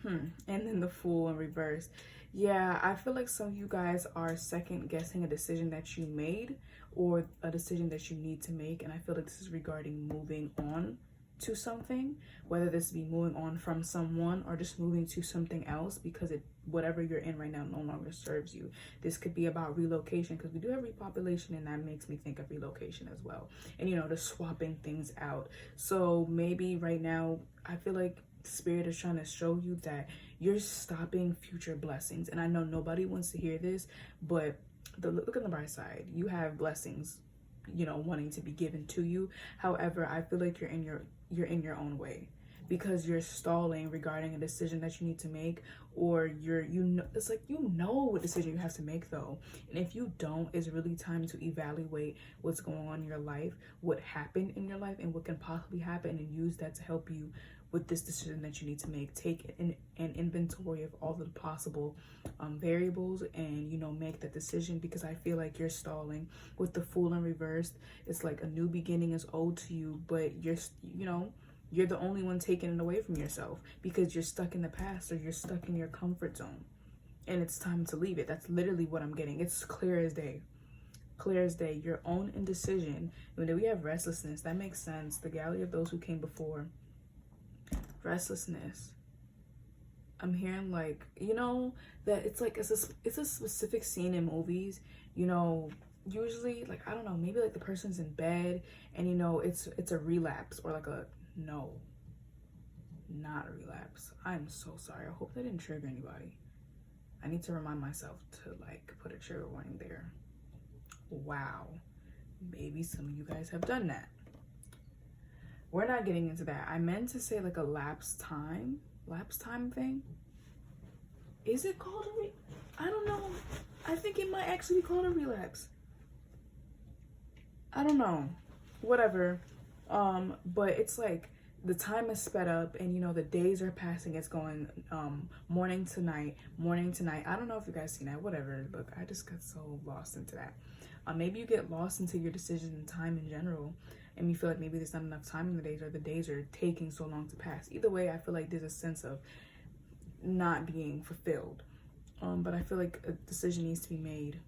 And then the Fool in reverse. Yeah, I feel like some of you guys are second guessing a decision that you made or a decision that you need to make. And I feel like this is regarding moving on to something, whether this be moving on from someone or just moving to something else because whatever you're in right now no longer serves you. This could be about relocation because we do have repopulation, and that makes me think of relocation as well. And you know, the swapping things out. So maybe right now I feel like Spirit is trying to show you that you're stopping future blessings. And I know nobody wants to hear this, but look at the bright side. You have blessings, you know, wanting to be given to you. However, I feel like you're in your own way because you're stalling regarding a decision that you need to make, or it's like you know what decision you have to make though. And if you don't, it's really time to evaluate what's going on in your life, what happened in your life, and what can possibly happen, and use that to help you with this decision that you need to make. Take an inventory of all the possible variables, and you know, make that decision, because I feel like you're stalling with the Fool in reverse. It's like a new beginning is owed to you, but you're the only one taking it away from yourself because you're stuck in the past, or you're stuck in your comfort zone. and it's time to leave it. That's literally what I'm getting. It's clear as day. Clear as day. Your own indecision. When we have restlessness, that makes sense. The galley of those who came before. Restlessness. I'm hearing like, you know, that it's like it's a specific scene in movies, you know, usually like, I don't know, maybe like the person's in bed and, you know, it's a relapse, or like a, no, not a relapse. I'm so sorry. I hope that didn't trigger anybody. I need to remind myself to like put a trigger warning there. Wow. Maybe some of you guys have done that. We're not getting into that. I meant to say like a lapse time thing. Is it called I don't know. I think it might actually be called a relapse. I don't know. Whatever. But it's like the time is sped up, and you know the days are passing. It's going morning to night. I don't know if you guys seen that. Whatever. Look, I just got so lost into that. Maybe you get lost into your decisions and time in general, and you feel like maybe there's not enough time in the days, or the days are taking so long to pass. Either way, I feel like there's a sense of not being fulfilled. But I feel like a decision needs to be made.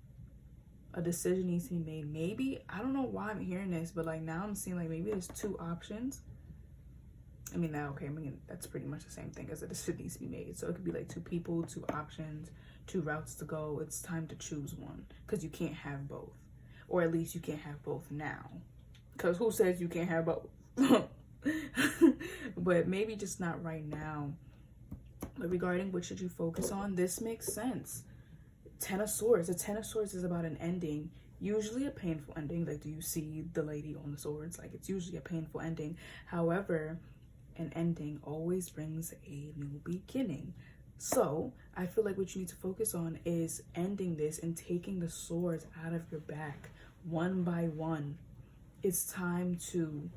Maybe, I don't know why I'm hearing this, but like now I'm seeing like maybe there's two options. I mean, that's pretty much the same thing as a decision needs to be made. So it could be like two people, two options, two routes to go. It's time to choose one, because you can't have both. Or at least you can't have both now. Because who says you can't have both? But maybe just not right now. But regarding what should you focus on, this makes sense. Ten of Swords. The Ten of Swords is about an ending. Usually a painful ending. Like, do you see the lady on the swords? Like, it's usually a painful ending. However, an ending always brings a new beginning. So I feel like what you need to focus on is ending this and taking the swords out of your back one by one. It's time to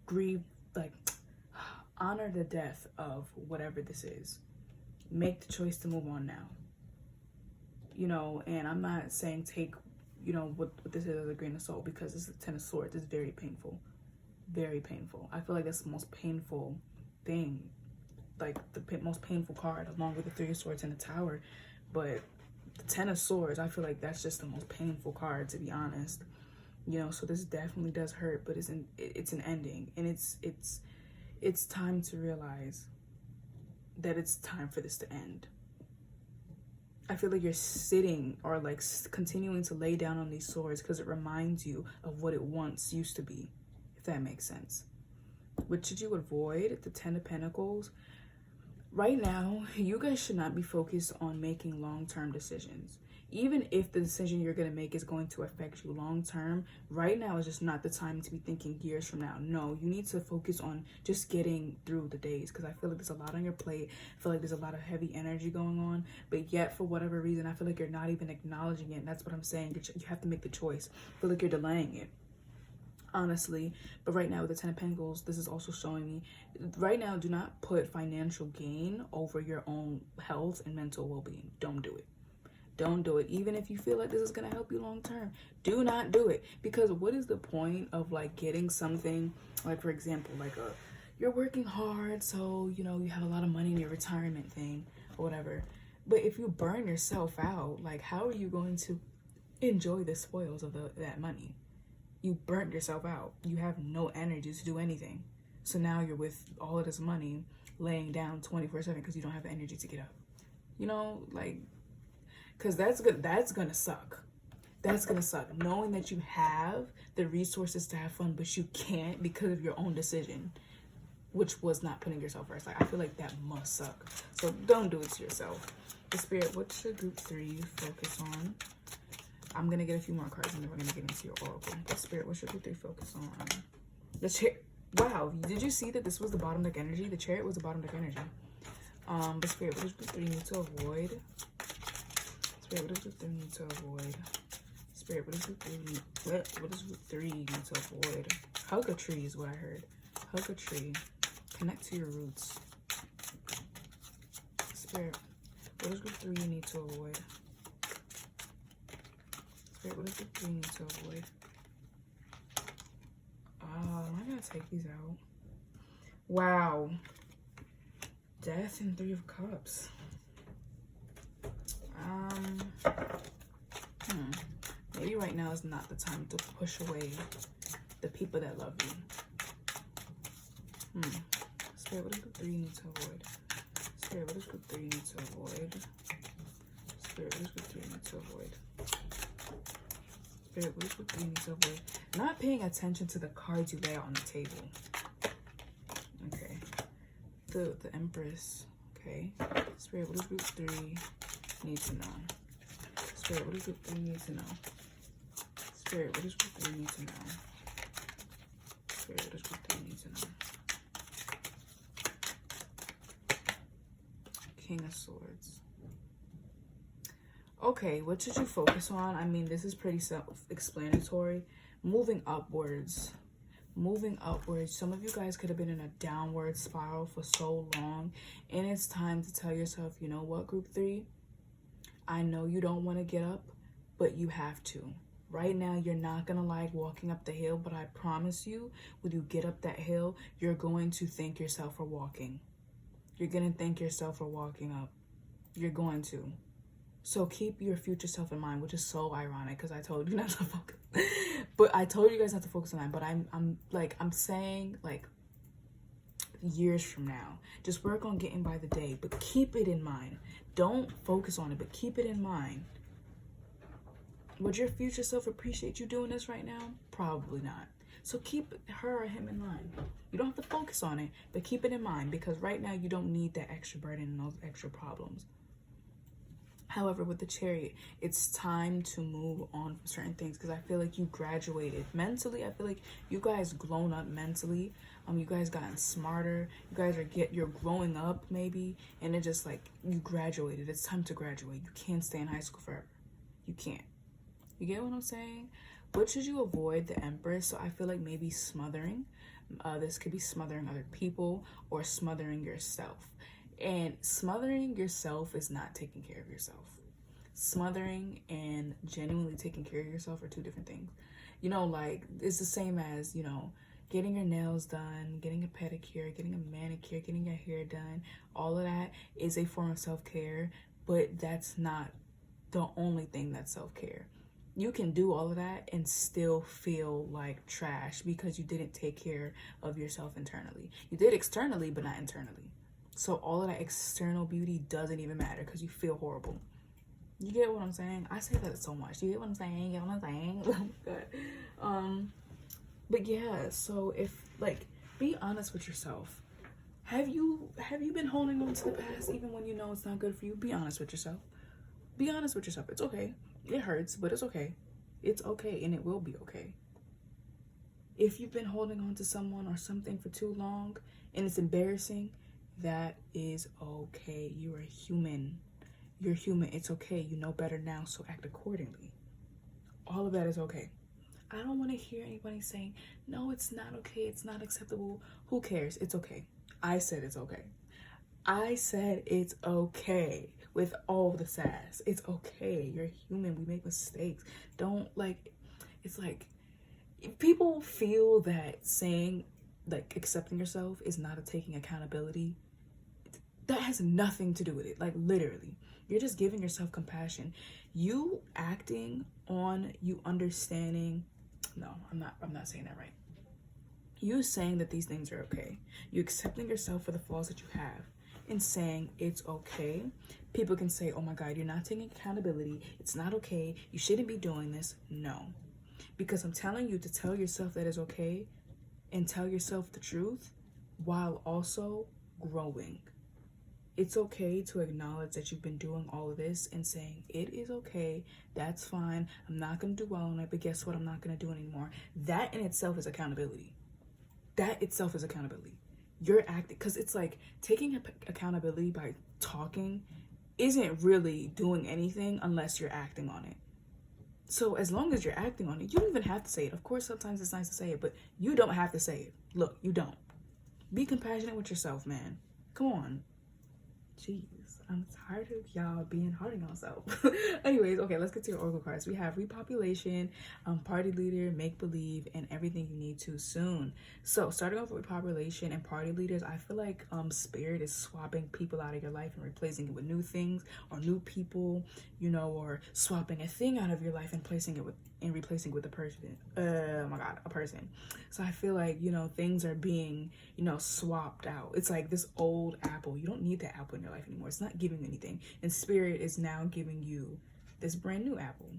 grieve, like honor the death of whatever this is. Make the choice to move on now. You know, and I'm not saying take, you know, what this is as a grain of salt, because this is a Ten of Swords. It's very painful. Very painful. I feel like that's the most painful thing. Like the most painful card, along with the Three of Swords and the Tower. But the Ten of Swords, I feel like that's just the most painful card, to be honest. You know, so this definitely does hurt, but it's an ending, and it's time to realize that it's time for this to end. I feel like you're sitting or like continuing to lay down on these swords because it reminds you of what it once used to be, if that makes sense. What should you avoid? The Ten of Pentacles. Right now, you guys should not be focused on making long-term decisions. Even if the decision you're going to make is going to affect you long-term, right now is just not the time to be thinking years from now. No, you need to focus on just getting through the days, because I feel like there's a lot on your plate. I feel like there's a lot of heavy energy going on, but yet for whatever reason, I feel like you're not even acknowledging it. And that's what I'm saying. You have to make the choice. I feel like you're delaying it, honestly. But right now with the Ten of Pentacles, this is also showing me right now, do not put financial gain over your own health and mental well-being. Don't do it. Don't do it. Even if you feel like this is going to help you long term, do not do it. Because what is the point of like getting something, like for example, like you're working hard, so you know you have a lot of money in your retirement thing or whatever, but if you burn yourself out, like how are you going to enjoy the spoils of that money? You burnt yourself out. You have no energy to do anything. So now you're with all of this money laying down 24/7 because you don't have the energy to get up. You know, like, because that's gonna suck. That's gonna suck. Knowing that you have the resources to have fun, but you can't because of your own decision, which was not putting yourself first. Like, I feel like that must suck. So don't do it to yourself. The Spirit, what should group 3 focus on? I'm gonna get a few more cards and then we're gonna get into your oracle. The Spirit, what should group 3 focus on? The Chariot. Wow, did you see that this was the bottom deck energy? The Chariot was the bottom deck energy. The Spirit, what does group 3 need to avoid? Spirit, what does group 3 need to avoid? Spirit, what does group 3 need to avoid? Hug a tree is what I heard. Hug a tree. Connect to your roots. Spirit, what does group 3 need to avoid? Spirit, what does group 3 need to avoid? I gotta take these out. Wow. Death and 3 of Cups. Maybe right now is not the time to push away the people that love you. Spirit, what does group 3 need to avoid? Spirit, what does group 3 need to avoid? Spirit, what does group 3 need to avoid? Spirit, what does group 3 need to avoid? Not paying attention to the cards you lay out on the table. Okay. The Empress. Okay. Spirit, what does group 3 need to know? Spirit, what does group 3 need to know? Spirit, what does group 3 need to know? Spirit, what does group 3 need to know? King of Swords. Okay, what should you focus on? I mean, this is pretty self-explanatory. Moving upwards. Moving upwards. Some of you guys could have been in a downward spiral for so long, and it's time to tell yourself, you know what, group 3? I know you don't want to get up, but you have to. Right now, you're not going to like walking up the hill, but I promise you, when you get up that hill, you're going to thank yourself for walking. You're going to thank yourself for walking up. You're going to. So keep your future self in mind, which is so ironic because I told you not to focus. But I told you guys not to focus on that. But I'm saying like years from now, just work on getting by the day, but keep it in mind. Don't focus on it, but keep it in mind. Would your future self appreciate you doing this right now? Probably not. So keep her or him in mind. You don't have to focus on it, but keep it in mind because right now you don't need that extra burden and those extra problems. However, with the Chariot, it's time to move on from certain things because I feel like you graduated mentally. I feel like you guys grown up mentally. You guys gotten smarter. You guys you're growing up maybe, and it just like you graduated. It's time to graduate. You can't stay in high school forever. You can't. You get what I'm saying? What should you avoid? The Empress. So I feel like maybe smothering. This could be smothering other people or smothering yourself. And smothering yourself is not taking care of yourself. Smothering and genuinely taking care of yourself are two different things. You know, like it's the same as, you know, getting your nails done, getting a pedicure, getting a manicure, getting your hair done. All of that is a form of self-care, but that's not the only thing that's self-care. You can do all of that and still feel like trash because you didn't take care of yourself internally. You did externally, but not internally. So all of that external beauty doesn't even matter because you feel horrible. You get what I'm saying? I say that so much. You get what I'm saying? You get what I'm saying? Oh my God. But yeah, so if like, be honest with yourself. Have you been holding on to the past even when you know it's not good for you? Be honest with yourself. Be honest with yourself. It's okay. It hurts, but it's okay. It's okay, and it will be okay. If you've been holding on to someone or something for too long and it's embarrassing, that is okay. You are human. You're human. It's okay. You know better now, so act accordingly. All of that is okay. I don't want to hear anybody saying, no, it's not okay. It's not acceptable. Who cares? It's okay. I said it's okay. I said it's okay with all the sass. It's okay. You're human. We make mistakes. Don't like, it's like, people feel that saying, like, accepting yourself is not a taking accountability. That has nothing to do with it. Like, literally, you're just giving yourself compassion. You acting on you understanding. No, I'm not saying that right. You saying that these things are okay. You accepting yourself for the flaws that you have and saying it's okay. People can say, oh my God, you're not taking accountability. It's not okay. You shouldn't be doing this. No, because I'm telling you to tell yourself that it's okay and tell yourself the truth while also growing. It's okay to acknowledge that you've been doing all of this and saying, it is okay, that's fine, I'm not going to do well on it, but guess what, I'm not going to do anymore. That in itself is accountability. That itself is accountability. You're acting, because it's like taking accountability by talking isn't really doing anything unless you're acting on it. So as long as you're acting on it, you don't even have to say it. Of course, sometimes it's nice to say it, but you don't have to say it. Look, you don't. Be compassionate with yourself, man. Come on. Jeez. I'm tired of y'all being hard on yourself. Anyways, okay, let's get to your oracle cards. We have repopulation, party leader, make believe, and everything you need to soon. So starting off with repopulation and party leaders, I feel like spirit is swapping people out of your life and replacing it with new things or new people, you know, or swapping a thing out of your life and replacing with a person. Oh my god, a person. So I feel like, you know, things are being, you know, swapped out. It's like this old apple. You don't need that apple in your life anymore. It's not giving you anything. And spirit is now giving you this brand new apple.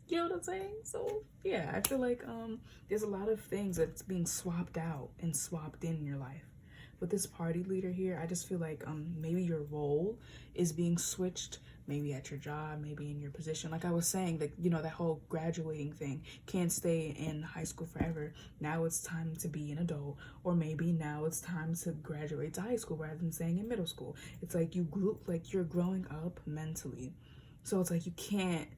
You know what I'm saying? So yeah, I feel like there's a lot of things that's being swapped out and swapped in your life. With this party leader here, I just feel like maybe your role is being switched, maybe at your job, maybe in your position. Like I was saying, that, you know, that whole graduating thing, can't stay in high school forever. Now it's time to be an adult, or maybe now it's time to graduate to high school rather than staying in middle school. It's like you're growing up mentally. So it's like you can't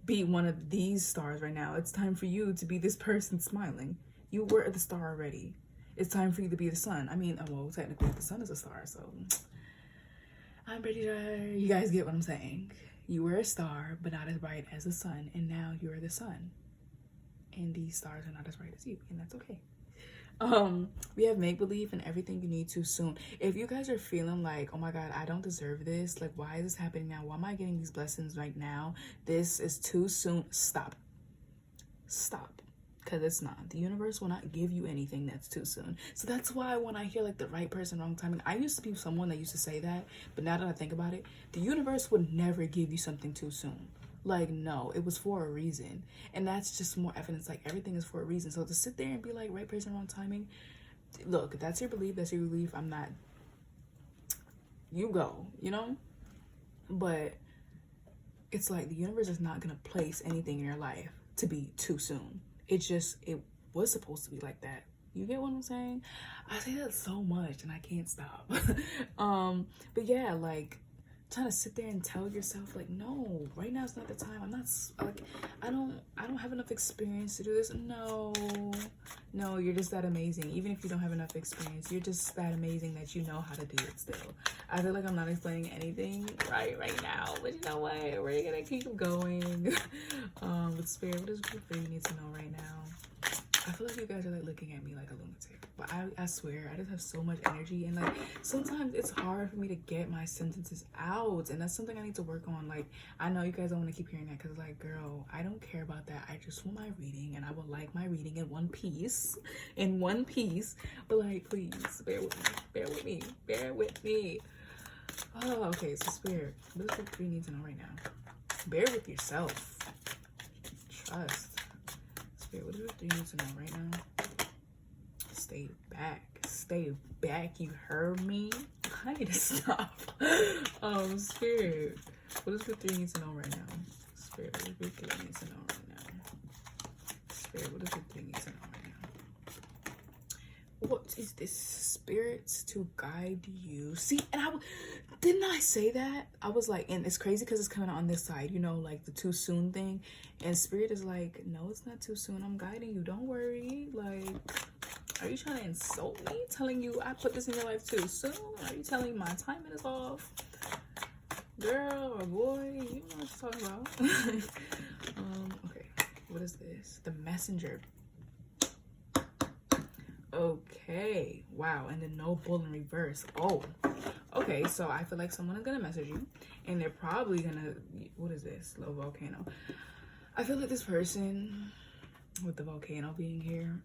be one of these stars right now. It's time for you to be this person smiling. You were the star already. It's time for you to be the sun. I mean, well, technically the sun is a star, so I'm pretty sure you guys get what I'm saying. You were a star, but not as bright as the sun, and now you're the sun. And these stars are not as bright as you, and that's okay. We have make believe and everything you need to soon. If you guys are feeling like, oh my god, I don't deserve this, like why is this happening now? Why am I getting these blessings right now? This is too soon. Stop. Because it's not. The universe will not give you anything that's too soon. So that's why when I hear like the right person, wrong timing, I used to be someone that used to say that, but now that I think about it, the universe would never give you something too soon. Like, no, it was for a reason. And that's just more evidence, like everything is for a reason. So to sit there and be like right person, wrong timing, look, if that's your belief, that's your belief. I'm not, you go, you know? But it's like the universe is not gonna place anything in your life to be too soon. It was supposed to be like that. You get what I'm saying? I say that so much and I can't stop. But yeah, like trying to sit there and tell yourself like, no, right now is not the time. I'm not like, I don't have enough experience to do this. No, you're just that amazing. Even if you don't have enough experience, you're just that amazing that you know how to do it still. I feel like I'm not explaining anything right now, but you know what? We're gonna keep going. With spirit, what is group 3 you need to know right now? I feel like you guys are like looking at me like a lunatic, but I swear I just have so much energy, and like sometimes it's hard for me to get my sentences out, and that's something I need to work on. Like I know you guys don't want to keep hearing that because like, girl, I don't care about that. I just want my reading, and I would like my reading in one piece, but like please bear with me. Oh, okay, so spirit, what does group 3 need to know right now? Bear with yourself. Trust. Spirit, what does group 3 need to know right now? Stay back, you heard me? I need to stop. Spirit, what does group 3 need to know right now? Spirit, what does group 3 need to know right now? Spirit, what does group 3 need to know right now? What is this? Spirits to guide you. See, and didn't I say that? I was like, and it's crazy because it's coming out on this side, you know, like the too soon thing. And spirit is like, no, it's not too soon. I'm guiding you. Don't worry. Like, are you trying to insult me? Telling you I put this in your life too soon? Are you telling me my timing is off? Girl or boy, you know what I'm talking about. Okay, what is this? The messenger. Okay, wow, and then no bull in reverse. Oh, okay, so I feel like someone is gonna message you, and they're probably gonna, what is this? Low volcano. I feel like this person, with the volcano being here,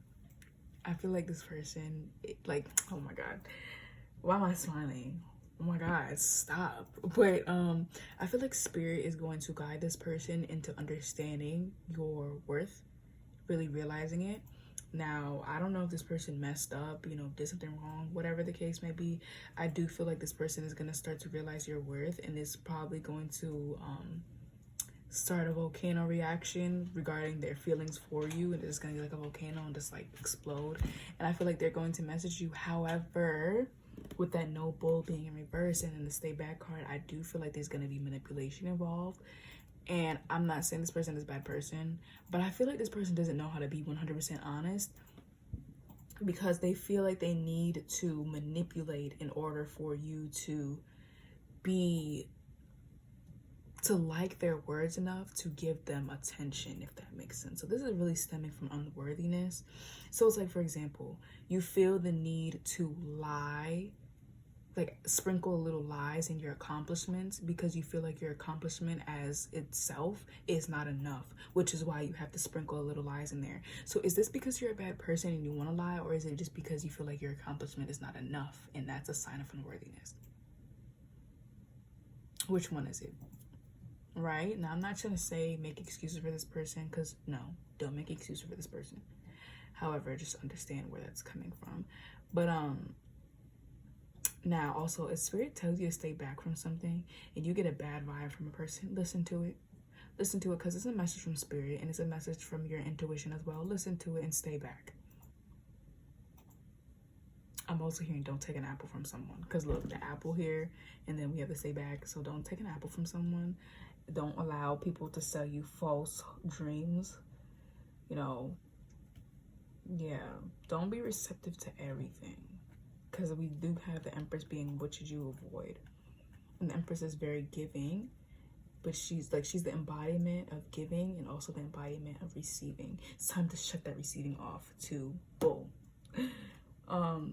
I feel like this person, like, oh my god, why am I smiling? Oh my god, stop. But I feel like spirit is going to guide this person into understanding your worth, really realizing it. Now, I don't know if this person messed up, you know, did something wrong, whatever the case may be. I do feel like this person is going to start to realize your worth, and is probably going to start a volcano reaction regarding their feelings for you, and it's going to be like a volcano and just like explode. And I feel like they're going to message you. However, with that no bull being in reverse and then the stay back card, I do feel like there's going to be manipulation involved. And I'm not saying this person is a bad person, but I feel like this person doesn't know how to be 100% honest, because they feel like they need to manipulate in order for you to like their words enough to give them attention, if that makes sense. So this is really stemming from unworthiness. So it's like, for example, you feel the need to lie, like sprinkle a little lies in your accomplishments, because you feel like your accomplishment as itself is not enough, which is why you have to sprinkle a little lies in there. So is this because you're a bad person and you want to lie, or is it just because you feel like your accomplishment is not enough and that's a sign of unworthiness? Which one is it? Right? Now, I'm not trying to say make excuses for this person, because no, don't make excuses for this person. However, just understand where that's coming from. But now, also, if Spirit tells you to stay back from something and you get a bad vibe from a person, listen to it. Listen to it, because it's a message from Spirit and it's a message from your intuition as well. Listen to it and stay back. I'm also hearing don't take an apple from someone, because look, the apple here, and then we have to stay back. So don't take an apple from someone. Don't allow people to sell you false dreams. You know, yeah, don't be receptive to everything. Because we do have the Empress being, what should you avoid? And the Empress is very giving, but she's the embodiment of giving and also the embodiment of receiving. It's time to shut that receiving off too. Boom.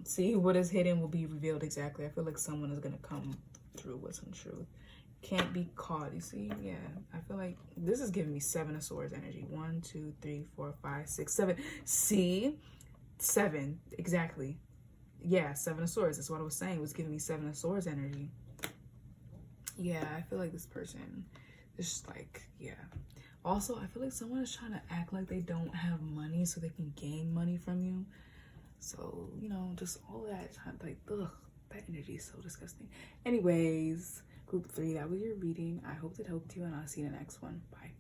See, what is hidden will be revealed. Exactly. I feel like someone is gonna come through with some truth. Can't be caught. You see? Yeah. I feel like this is giving me 7 of Swords energy. 1, 2, 3, 4, 5, 6, 7. See? 7. Exactly. Yeah, 7 of Swords. That's what I was saying. It was giving me 7 of Swords energy. Yeah, I feel like this person is just like, yeah. Also, I feel like someone is trying to act like they don't have money so they can gain money from you. So, you know, just all that, like, ugh, that energy is so disgusting. Anyways, group 3, that was your reading. I hope it helped you, and I'll see you in the next one. Bye.